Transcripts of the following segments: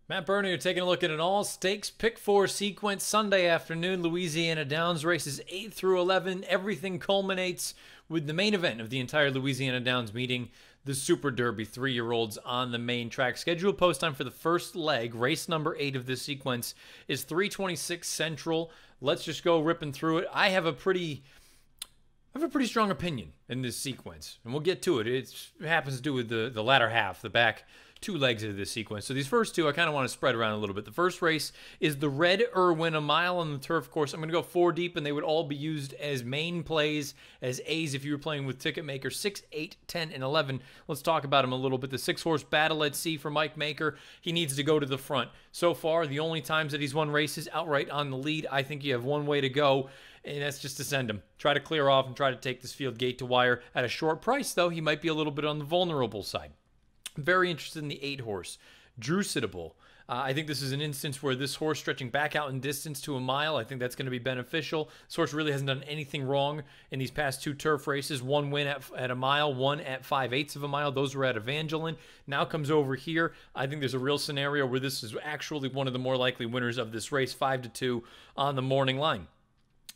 Matt Bernie, you're taking a look at an all-stakes pick four sequence Sunday afternoon. Louisiana Downs races 8 through 11. Everything culminates with the main event of the entire Louisiana Downs meeting, the Super Derby. 3-year-olds on the main track. Scheduled post time for the first leg, race number 8 of this sequence, is 3:26 Central. Let's just go ripping through it. I have a pretty strong opinion in this sequence, and we'll get to it. It happens to do with the latter half, the back 2 legs of this sequence. So these first 2, I kind of want to spread around a little bit. The first race is the Red Irwin, a mile on the turf course. I'm going to go 4 deep, and they would all be used as main plays, as A's if you were playing with ticket maker. 6, 8, 10, and 11. Let's talk about him a little bit. The 6-horse Battle at Sea for Mike Maker. He needs to go to the front. So far, the only times that he's won races outright on the lead, I think you have one way to go, and that's just to send him. Try to clear off and try to take this field gate to wire. At a short price, though, he might be a little bit on the vulnerable side. Very interested in the 8-horse, Drusidable. I think this is an instance where this horse stretching back out in distance to a mile, I think that's going to be beneficial. This horse really hasn't done anything wrong in these past 2 turf races. 1 win at a mile, 1 at 5/8 of a mile. Those were at Evangeline. Now comes over here. I think there's a real scenario where this is actually one of the more likely winners of this race, 5-2 on the morning line.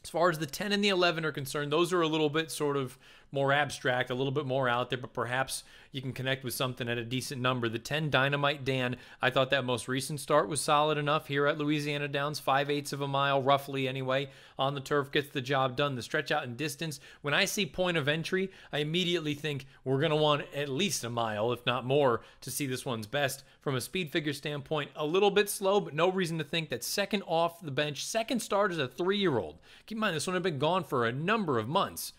As far as the 10 and the 11 are concerned, those are a little bit sort of more abstract, a little bit more out there, but perhaps you can connect with something at a decent number. The 10 Dynamite Dan, I thought that most recent start was solid enough here at Louisiana Downs. 5/8 of a mile, roughly anyway, on the turf, gets the job done. The stretch out in distance, when I see point of entry, I immediately think we're going to want at least a mile, if not more, to see this one's best. From a speed figure standpoint, a little bit slow, but no reason to think that second off the bench, second start as a 3-year-old. Keep in mind, this one had been gone for a number of months.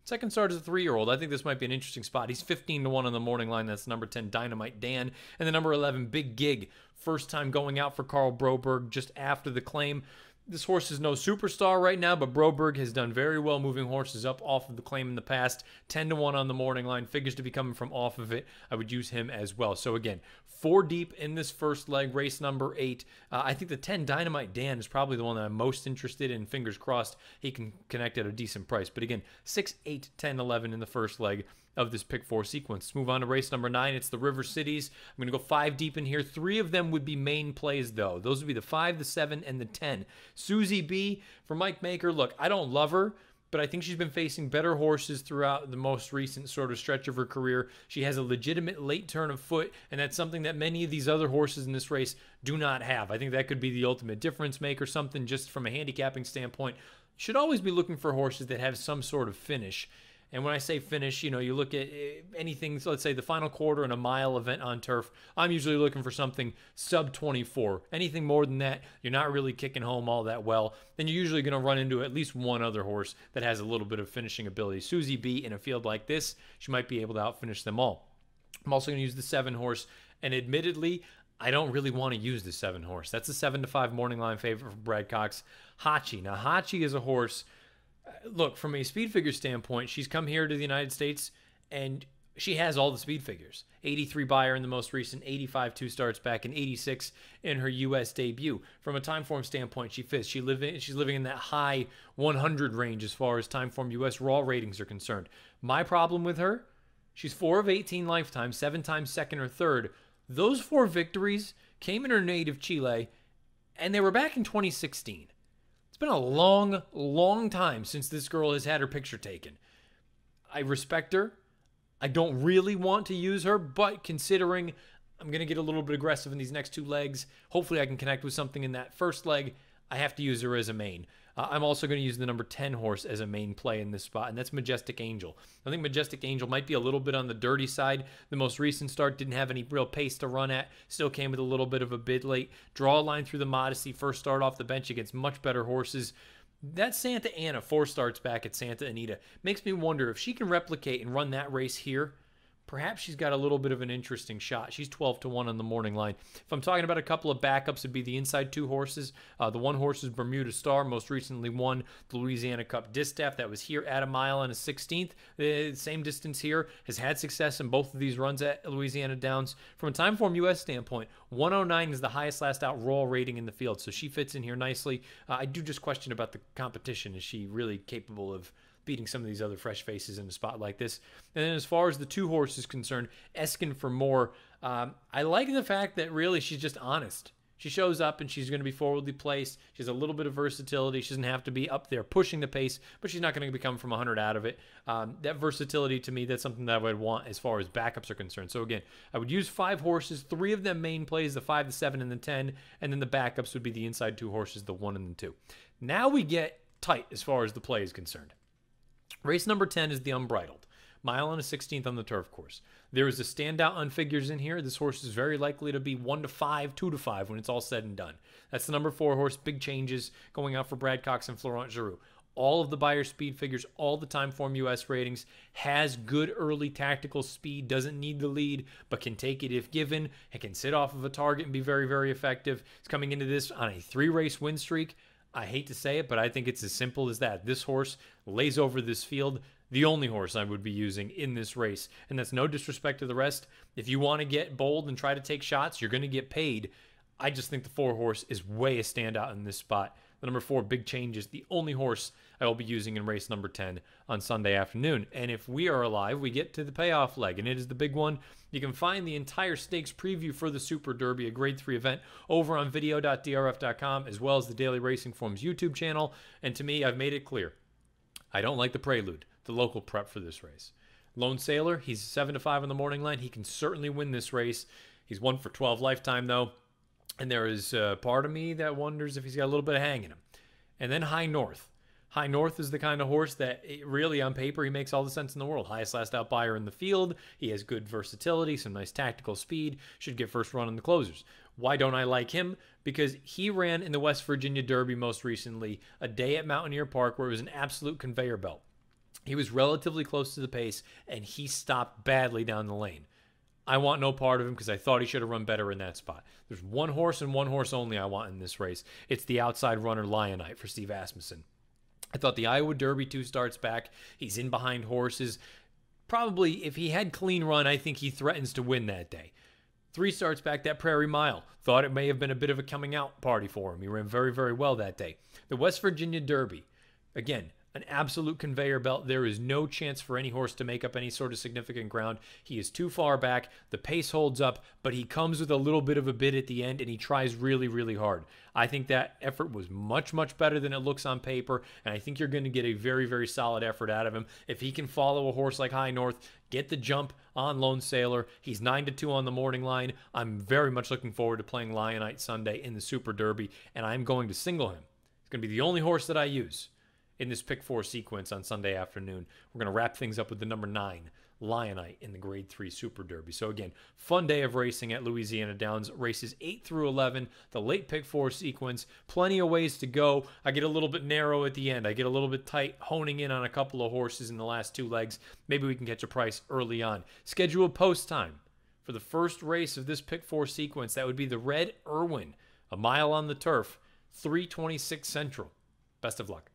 Second start as a 3-year-old. I think this might be an interesting spot. He's 15-1 on the morning line. That's number 10, Dynamite Dan. And the number 11, Big Gig. First time going out for Carl Broberg just after the claim. This horse is no superstar right now, but Broberg has done very well moving horses up off of the claim in the past. 10-1 on the morning line. Figures to be coming from off of it. I would use him as well. So again, 4 deep in this first leg, race number 8. I think the 10 Dynamite Dan is probably the one that I'm most interested in. Fingers crossed he can connect at a decent price. But again, 6, 8, 10, 11 in the first leg of this pick 4 sequence. Let's move on to race number 9. It's the River Cities. I'm going to go 5 deep in here. 3 of them would be main plays, though. Those would be the 5, the 7, and the 10. Susie B for Mike Maker. Look, I don't love her, but I think she's been facing better horses throughout the most recent sort of stretch of her career. She has a legitimate late turn of foot, and that's something that many of these other horses in this race do not have. I think that could be the ultimate difference maker, something just from a handicapping standpoint. Should always be looking for horses that have some sort of finish. And when I say finish, you know, you look at anything, so let's say the final quarter in a mile event on turf, I'm usually looking for something sub 24. Anything more than that, you're not really kicking home all that well. Then you're usually going to run into at least one other horse that has a little bit of finishing ability. Susie B in a field like this, she might be able to outfinish them all. I'm also going to use the 7-horse, and admittedly, I don't really want to use the 7-horse. That's a 7-5 morning line favorite for Brad Cox. Hachi. Now, Hachi is a horse. Look, from a speed figure standpoint, she's come here to the United States, and she has all the speed figures. 83 Beyer in the most recent, 85 2 starts back, and 86 in her U.S. debut. From a time form standpoint, she fits. She's living in that high 100 range as far as time form U.S. raw ratings are concerned. My problem with her, she's 4 of 18 lifetimes, 7 times second or third. Those 4 victories came in her native Chile, and they were back in 2016. It's been a long, long time since this girl has had her picture taken. I respect her. I don't really want to use her, but considering I'm going to get a little bit aggressive in these next 2 legs, hopefully I can connect with something in that first leg. I have to use her as a main. I'm also going to use the number 10 horse as a main play in this spot, and that's Majestic Angel. I think Majestic Angel might be a little bit on the dirty side. The most recent start didn't have any real pace to run at. Still came with a little bit of a bid late. Draw a line through the modesty. First start off the bench against much better horses. That Santa Ana 4 starts back at Santa Anita makes me wonder if she can replicate and run that race here. Perhaps she's got a little bit of an interesting shot. She's 12-1 on the morning line. If I'm talking about a couple of backups, it'd be the inside 2 horses. The 1 horse is Bermuda Star, most recently won the Louisiana Cup Distaff. That was here at a mile and a 16th. Same distance here. Has had success in both of these runs at Louisiana Downs. From a time form U.S. standpoint, 109 is the highest last out raw rating in the field, so she fits in here nicely. I do just question about the competition. Is she really capable of beating some of these other fresh faces in a spot like this? And then as far as the 2 horses concerned, Eskin for More, I like the fact that really she's just honest. She shows up and she's going to be forwardly placed. She has a little bit of versatility. She doesn't have to be up there pushing the pace, but she's not going to become from 100 out of it. That versatility, to me, that's something that I would want as far as backups are concerned. So again, I would use 5 horses, 3 of them main plays, the 5, the 7, and the 10, and then the backups would be the inside 2 horses, the 1 and the 2. Now we get tight as far as the play is concerned. Race number 10 is the Unbridled. Mile and a 16th on the turf course. There is a standout on figures in here. This horse is very likely to be 1-5, 2-5 when it's all said and done. That's the number 4 horse. Big changes going out for Brad Cox and Florent Giroux. All of the Beyer speed figures, all the time form US ratings, has good early tactical speed, doesn't need the lead, but can take it if given. It can sit off of a target and be very, very effective. It's coming into this on a 3-race win streak. I hate to say it, but I think it's as simple as that. This horse lays over this field. The only horse I would be using in this race. And that's no disrespect to the rest. If you want to get bold and try to take shots, you're going to get paid. I just think the 4 horse is way a standout in this spot. The number 4, Big Change, is the only horse I will be using in race number 10 on Sunday afternoon. And if we are alive, we get to the payoff leg, and it is the big one. You can find the entire stakes preview for the Super Derby, a Grade 3 event, over on video.drf.com, as well as the Daily Racing Forms YouTube channel. And to me, I've made it clear. I don't like the Prelude, the local prep for this race. Lone Sailor, he's 7-5 on the morning line. He can certainly win this race. He's 1 for 12 lifetime, though. And there is a part of me that wonders if he's got a little bit of hang in him. And then High North. High North is the kind of horse that really on paper he makes all the sense in the world. Highest last out buyer in the field. He has good versatility, some nice tactical speed. Should get first run in the closers. Why don't I like him? Because he ran in the West Virginia Derby most recently, a day at Mountaineer Park where it was an absolute conveyor belt. He was relatively close to the pace, and he stopped badly down the lane. I want no part of him because I thought he should have run better in that spot. There's 1 horse and 1 horse only I want in this race. It's the outside runner Lionite for Steve Asmussen. I thought the Iowa Derby 2 starts back. He's in behind horses. Probably, if he had clean run, I think he threatens to win that day. 3 starts back, that Prairie Mile. Thought it may have been a bit of a coming out party for him. He ran very, very well that day. The West Virginia Derby, again, an absolute conveyor belt. There is no chance for any horse to make up any sort of significant ground. He is too far back. The pace holds up, but he comes with a little bit of a bid at the end, and he tries really, really hard. I think that effort was much, much better than it looks on paper, and I think you're going to get a very, very solid effort out of him. If he can follow a horse like High North, get the jump on Lone Sailor. He's 9-2 on the morning line. I'm very much looking forward to playing Lionite Sunday in the Super Derby, and I'm going to single him. It's going to be the only horse that I use in this pick 4 sequence on Sunday afternoon. We're going to wrap things up with the number 9, Lionite, in the Grade 3 Super Derby. So again, fun day of racing at Louisiana Downs. Races 8 through 11, the late pick 4 sequence. Plenty of ways to go. I get a little bit narrow at the end. I get a little bit tight, honing in on a couple of horses in the last 2 legs. Maybe we can catch a price early on. Schedule post time for the first race of this pick 4 sequence. That would be the Red Irwin, a mile on the turf, 3:26 Central. Best of luck.